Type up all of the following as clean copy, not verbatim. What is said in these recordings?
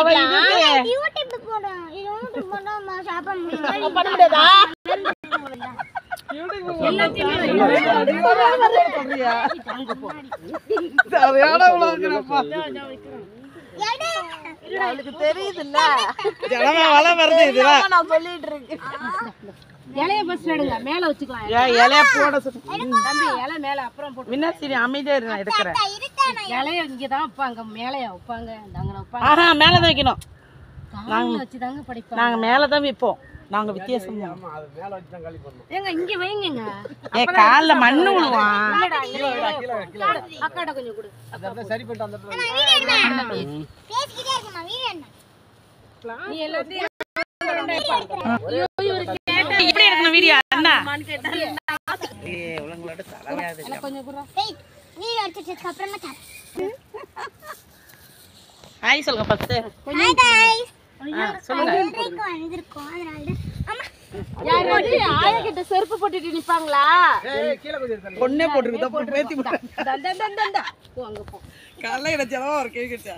வச்சுக்கலாம். யூடியூப் போடுறோம். யூடியூப் போட்டா சாப்பிட முடியாது. பண்ண முடியாதா? தெரியுதுல்ல வருது இதெல்லாம் நான் சொல்லிட்டு இருக்கேன். இலைய பஸ் எடுங்க, மேல வச்சுக்கலாம். இலைய போட தம்பி, இலை மேல அப்புறம் போட்டு மின்னாசி அமைதியா இரு, நான் எடுக்கிறேன். இலைய இங்க தான் வைப்பாங்க, மேலையா வைப்பாங்க, அங்க வைப்பாங்க. ஆஹா, மேல தான் வைக்கணும். நாங்க வச்சு தாங்க படிப்போம். நாங்க மேல தான் வைப்போம். நாங்க வித்தியாசம் அது மேல வச்சு தான் காலி பண்ணோம். ஏங்க இங்க வைங்கங்க. கால்ல மண்ணு விழுவான். அக்காட கொஞ்சம் கொடு. அத சரி பண்ணிட்டு அந்த பேசிக்கிட்டே இருக்கமா வீடியோ என்ன? நீ எல்லாத்தையும் எப்படி இருக்கணும் வீடியோ அண்ணா மான் கேட்டாரு. ஏய் உலங்களோட தலையாது. கொஞ்சம் குறா. ஏய் வீடியோ எடுத்துட்டு அப்புறமா சாப்பிடு. ஹாய் சொல்லுங்க ஃபர்ஸ்ட். Hi guys. சொல்லுங்க. வந்திருக்கோம் அதனால அம்மா யாரு ஆயா கிட்ட செருப்பு போட்டுட்டு நிப்பாங்களா? ஏய் கீழ கொஞ்சம் பொண்ணே போட்டுருக்கு தான் பேத்தி போடு. தந்த போ அங்க போ. காலைல என்ன ஜலவா ஒரு கேக் கிட்ட.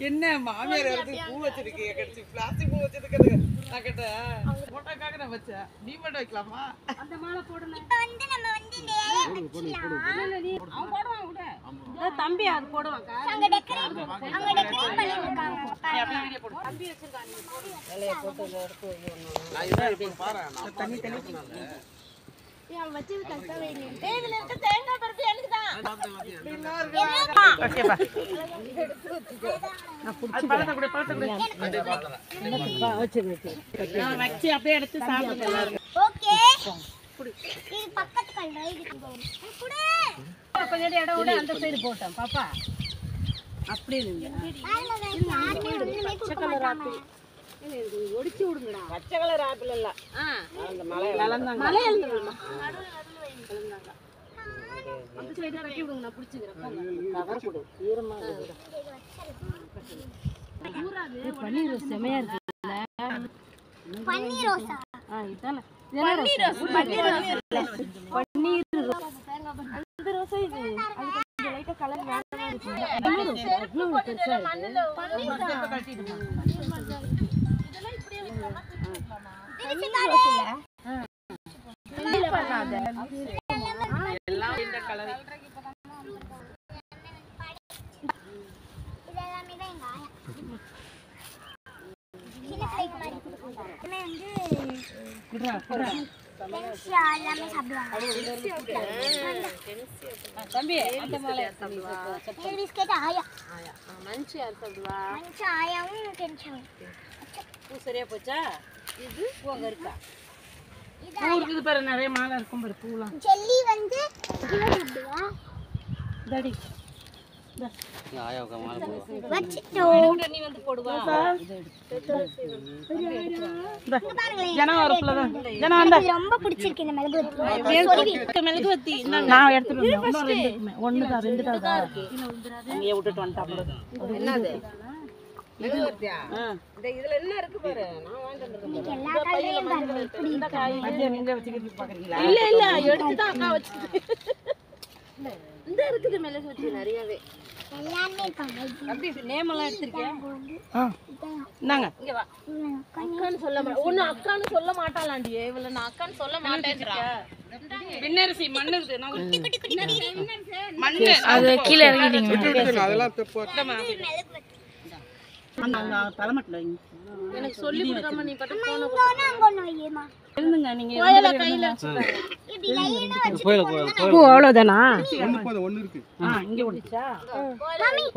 என்ன மாமியார் வந்து பூ வச்சிருக்கீங்க கடிச்சு பிளாஸ்டிக் பூ வச்சிருக்கீங்க. நான் கேட்டேன் போட்டோக்காக நான் வச்சேன். நீ மட்டும் வைக்கலாமா? அந்த மாலை போடுங்க. இப்போ வந்து நம்ம வந்து இந்த ஏரியா வச்சிரலாம். அவன் போடுவான் விடு. தம்பி அது போடுவாங்க. அங்க டெக்கரேட் பண்ணிருக்காங்க. அப்படியே வீடியோ போடு. தம்பி வச்சிருக்காங்க. இலைய போட்டு எடுத்து நான் இத இப்ப பாரு. நான் தண்ணி அவன் வச்சது கரெக்ட்டா வைங்க. இதுல இருக்க தேங்காய் பருப்பு எனக்கு தான். ஓகேப்பா. நான் புடிச்சு பழத்தை கூட என்னப்பா வச்சிரு. நான் வச்சி அப்படியே எடுத்து சாப்பிடுங்க எல்லாரும். ஓகே. இது பக்கத்து கல்ல இதுக்கு குடு. கொஞ்சம் இடம் விட அந்த சைடு போட்டேன் பாப்பா. அப்படி இல்ல. பச்சை கலர் ஆப்பிள். இது ஒடிச்சு விடுங்கடா. பச்சை கலர் ஆப்பிள் இல்ல. அந்த மலை எழுந்துமா. நடுவுல அந்த சைடு கட்டி விடுங்க, நான் புடிச்சுக்கிறேன். கவர் கொடு. ஈரமா இருக்கு. பன்னீர் ரோஸ் செமையா இருக்குல்ல. பன்னீர் ரோஸா? இதானே. பன்னீர் ரோஸ். பன்னீர் ரோஸ் இல்ல. பன்னீர் ரோஸ். அந்த ரோஸா இது. அது கொஞ்சம் லைட்டா கலர் வேறமா இருக்கு. பன்னீர் ரோஸ். எவ்வளவு பெருசா இருக்கு. பன்னீர் ரோஸ் கட்டிடுமா. இதெல்லாம் இப்படியே வைக்கலாமா? பன்னீர் ரோஸ் இல்ல. இல்ல பண்ணாத. எல்லாம் இந்த கலர். இதெல்லாம் மீதேங்க. சின்ன கைக்கு மாதிரி கொடுங்க. வந்து குடுறா. பென்சியா எல்லாமே சாப்பிடுவாங்க. தம்பி அந்த மாலை சாப்பிடுவா. ஏய் பிஸ்கட் ஆயா. மஞ்சு யார் சாப்பிடுவா? மஞ்சு ஆயாவும் பென்சியாவும். பூ சரியா போச்சா? இது பூ அங்க இருக்கா? பூ இருக்குது பாரு, நிறைய மாலை இருக்கும் பாரு பூலாம். ஜெல்லி வந்து இவ சாப்பிடுவா. டாடி ஆயாவுக்கு மாலை போடு. வச்சிட்டோ. நீ வந்து போடுவா. ஜனா வரப்புல தான். ஜனா வந்தா. ரொம்ப பிடிச்சிருக்கு இந்த மெழுகுவர்த்தி. மெழுகுவர்த்தி நான் எடுத்துட்டு வந்தேன். ஒன்னு தான் ரெண்டு தான். இங்க விட்டுட்டு வந்துட்டேன். என்னது? மெழுகுவர்த்தியா? இந்த இதுல என்ன இருக்கு பாரு. நான் வாங்கிட்டு வந்திருக்கேன். எல்லா காயும் பாருங்க. இப்படி இந்த காய் மஞ்சள் நீங்க வச்சிட்டு பாக்குறீங்களா? இல்ல எடுத்து தான் அக்கா வச்சிருக்கு. இந்த இருக்குது மெழுகுவர்த்தி நிறையவே. எல்லாமே இருக்காங்க. அப்படி நேம் எல்லாம் எடுத்துக்கியா? இந்தாங்க இங்க வா. அக்கான்னு சொல்ல ஒண்ணு அக்கான்னு சொல்ல மாட்டாளாண்டி. இவள நான் அக்கான்னு சொல்ல மாட்டேங்கறா. பின்னரிசி மண்ணு இருக்கு. நான் குட்டி மண்ணு அது கீழ இறங்கிட்டீங்க. அதெல்லாம் தப்பு. அந்த தலைமட்டல எனக்கு சொல்லி கொடுக்காம நீ பட்டு போன அங்க வையேமா. எழுந்துங்க நீங்க கோயில கையில வச்சுங்க. இப்படி லைனா வச்சிட்டு பூ அவ்வளவுதானா? ஒன்னு இருக்கு. இங்க ஓடிச்சா?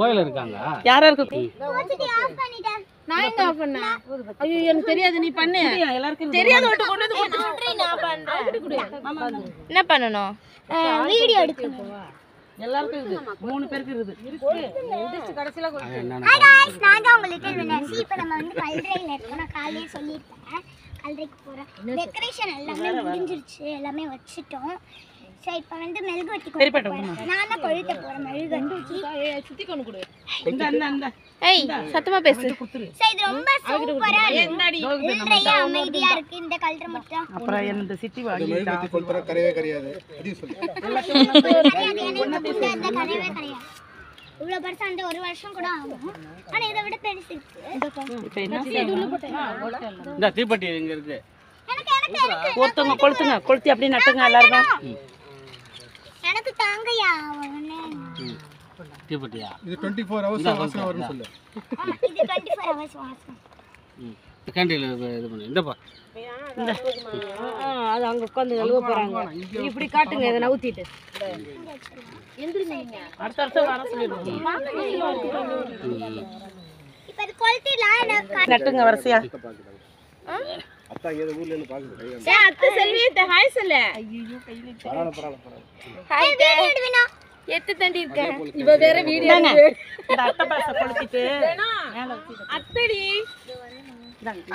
கோயில இருக்காங்க. யாரா இருக்கு? வச்சிட்டு ஆஃப் பண்ணிட்டேன். நான் எங்க ஆஃப் பண்ணேன்? ஐயோ எனக்கு தெரியாது, நீ பண்ணு. எல்லாருக்கும் தெரியாத ஓட்டு கொண்டு வந்து போட்டு நான் பண்றேன். என்ன பண்ணனும்? வீடியோ எடுக்கணும். எல்லாருக்கும் இருக்குது. 3 பேருக்கு இருக்குது. எந்திரச்சு கடைசில கொடுத்து. ஹாய் गाइस, நான் தான் உங்க லிட்டில் வினர்சி. இப்போ நம்ம வந்து கல்ட்ரைல இருக்கோம். நான் காலையே சொல்லிட்டேன். கல்ட்ரைக்கு போறோம். டெக்கரேஷன் எல்லாமே முடிஞ்சிருச்சு. எல்லாமே வச்சிட்டோம். சோ இப்போ வந்து மெழுகுவர்த்தி கொளுத்த. நான் தான் கொளுத்த போறேன் மெழுகுவர்த்தி. சுத்தி கொண்டு கொடு. இந்த ஏய் சத்தமா பேசு. சோ இது ரொம்ப சூப்பரா இருக்கு. நிறைய அமைதியா இருக்கு இந்த கல்ட்ரை மட்டும். அப்புறம் என்ன சிட்டி வாங்கி மெழுகுவர்த்தி கொளுத்த கரையவே கரையாது. அப்படி சொல்லு. எல்லாத்தையும் ஒண்ணா பேசு. இந்த கரையவே கரையாது. இவ்வளவு பெருசா அந்த 1 வருஷம் கூட ஆகும். ஆனா இதை விட பெருசு இருக்கு. இப்போ என்ன செய்யணும்? இந்த தீப்பெட்டி இங்க இருக்கு. எனக்கு ஒருத்தவங்க கொளுத்தி அப்படியே நட்டுங்க எல்லாருமே. எனக்கு தாங்கயா ஒண்ணே. தீப்பெட்டியா? இது 24 ஹவர்ஸ் வாசனை வரும்னு சொல்லு. இது 24 ஹவர்ஸ் வாசம். கேண்டில் இது பண்ணு. இந்தப்பா. அது அங்க உட்கார்ந்து எழுவ போறாங்க. இப்படி காட்டுங்க இத நவுத்திட்டு. அடுத்த வருஷம் வர சொல்லிடுங்க. இப்போ இது கொளுத்திடலாம். எனக்கு நட்டுங்க வரிசையா. அத்தா ஏதோ ஊர்ல இருந்து பாக்குது. ஏய் அத்தை செல்வியத்தை ஹாய் சொல்லு. பரவாயில்ல. ஹாய் வீடியோ எட்டு தண்டி இருக்க. இவ வேற வீடியோ இந்த அட்டை பாச கொளுத்திட்டு மேல வச்சிடு. அத்தடி.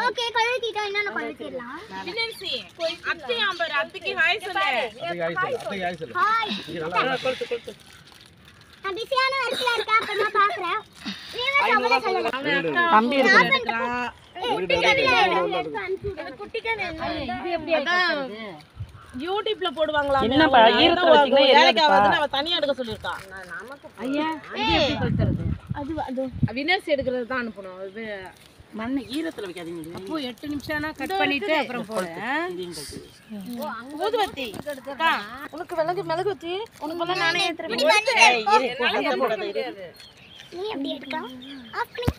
ஓகே கொளுத்திட்டோம். இன்னொன்னு கொளுத்திடலாம். வினன்சி அத்தை ஆம்பர் அத்தைக்கு ஹாய் சொல்லு. அத்தா யாய் சொல்லு. ஹாய். கொளுத்து. நான் பிஸியான வர்க்ல இருக்கேன். அப்புறமா பார்க்கறேன். நீங்க சமல சொல்லலாம். தம்பி இருக்கிறான். யூடியூப்ல போடுவாங்களா? என்னப்பா ஈரத்துல வச்சீங்கன்னா எரியாதுப்பா. அவ தனியா எடுக்க சொல்லிருக்கா. ஐயா இது எப்படி கொளுத்துறது? அது வினர்ஸ் எடுக்கிறது தான் அனுப்பணும். அது மண்ணு ஈரத்துல வைக்காதீங்க. அப்போ 8 நிமிஷம்னா கட் பண்ணிட்டு அப்புறம் போடு. ஊதுவத்தி உனக்கு மிளகுவத்தி உனக்கு நானே ஏத்துறேன். நீ எப்படி எடுக்கலாம்? ஆஃப் பண்ணி